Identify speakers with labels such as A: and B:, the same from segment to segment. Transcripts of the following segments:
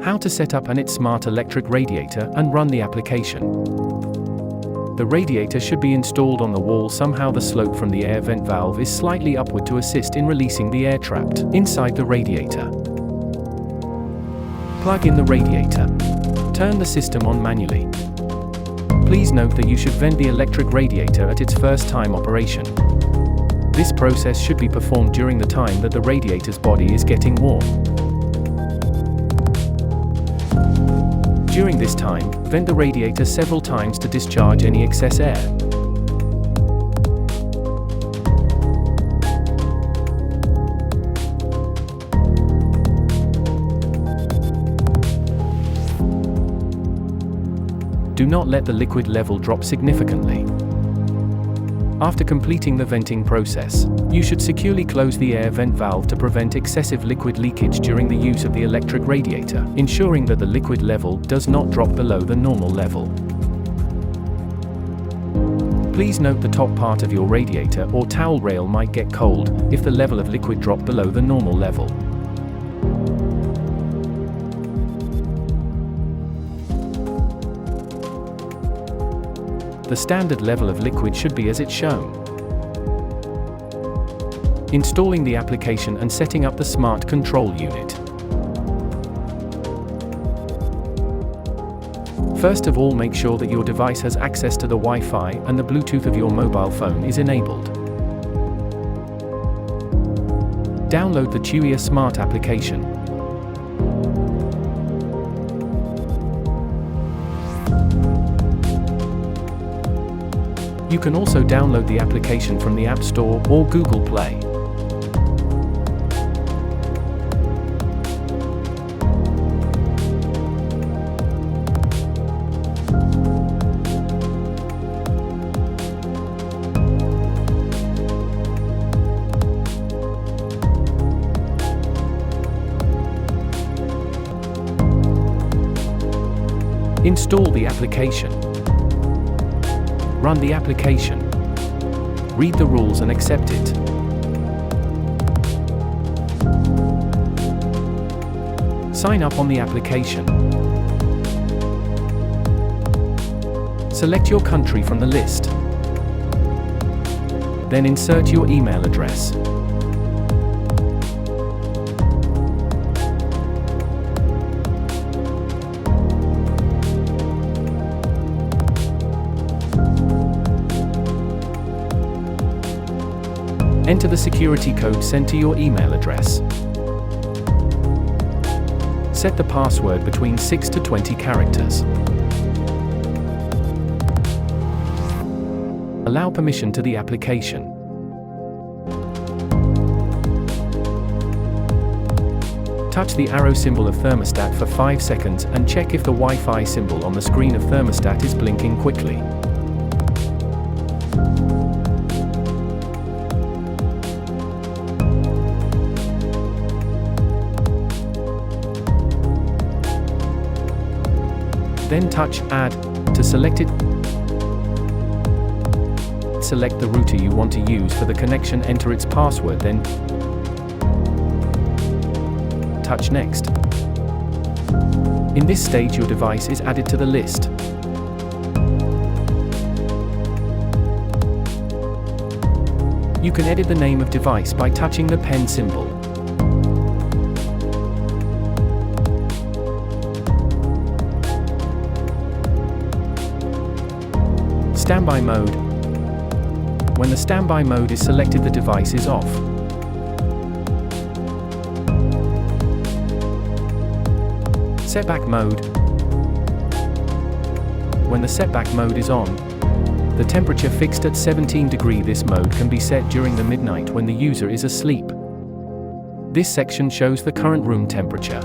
A: How to set up Anit Smart Electric Radiator and run the application. The radiator should be installed on the wall. Somehow the slope from the air vent valve is slightly upward to assist in releasing the air trapped inside the radiator. Plug in the radiator. Turn the system on manually. Please note that you should vent the electric radiator at its first time operation. This process should be performed during the time that the radiator's body is getting warm. During this time, vent the radiator several times to discharge any excess air. Do not let the liquid level drop significantly. After completing the venting process, you should securely close the air vent valve to prevent excessive liquid leakage during the use of the electric radiator, ensuring that the liquid level does not drop below the normal level. Please note the top part of your radiator or towel rail might get cold if the level of liquid dropped below the normal level. The standard level of liquid should be as it's shown. Installing the application and setting up the smart control unit. First of all, make sure that your device has access to the Wi-Fi and the Bluetooth of your mobile phone is enabled. Download the Tuya Smart application. You can also download the application from the App Store or Google Play. Install the application. Run the application. Read the rules and accept it. Sign up on the application. Select your country from the list. Then insert your email address. Enter the security code sent to your email address. Set the password between 6 to 20 characters. Allow permission to the application. Touch the arrow symbol of thermostat for 5 seconds and check if the Wi-Fi symbol on the screen of thermostat is blinking quickly. Then touch Add to select it. Select the router you want to use for the connection, enter its password, then touch Next. In this stage, your device is added to the list. You can edit the name of device by touching the pen symbol. Standby mode. When the standby mode is selected, the device is off. Setback mode. When the setback mode is on, the temperature fixed at 17 degrees. This mode can be set during the midnight when the user is asleep. This section shows the current room temperature.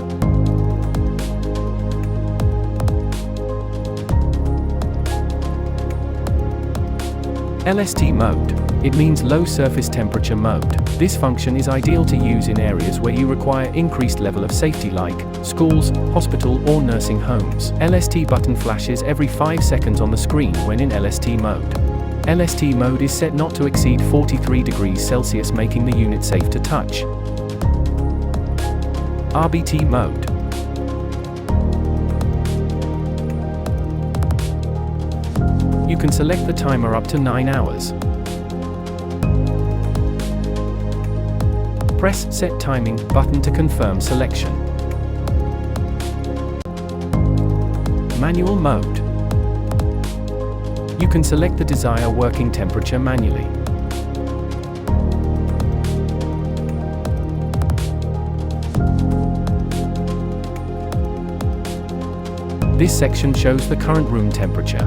A: LST mode. It means low surface temperature mode. This function is ideal to use in areas where you require increased level of safety like schools, hospital or nursing homes. LST button flashes every 5 seconds on the screen when in LST mode. LST mode is set not to exceed 43 degrees Celsius, making the unit safe to touch. RBT mode. You can select the timer up to 9 hours. Press Set Timing button to confirm selection. Manual mode. You can select the desired working temperature manually. This section shows the current room temperature.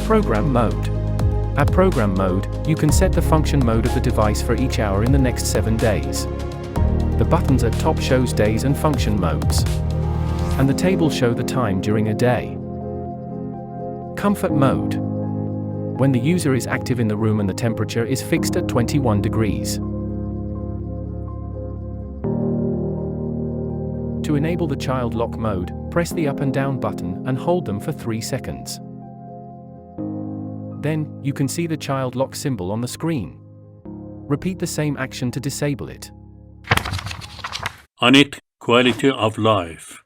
A: Program mode. At program mode, you can set the function mode of the device for each hour in the next 7 days. The buttons at top shows days and function modes. And the table show the time during a day. Comfort mode. When the user is active in the room and the temperature is fixed at 21 degrees. To enable the child lock mode, press the up and down button and hold them for 3 seconds. Then, you can see the child lock symbol on the screen. Repeat the same action to disable it.
B: Anit, quality of life.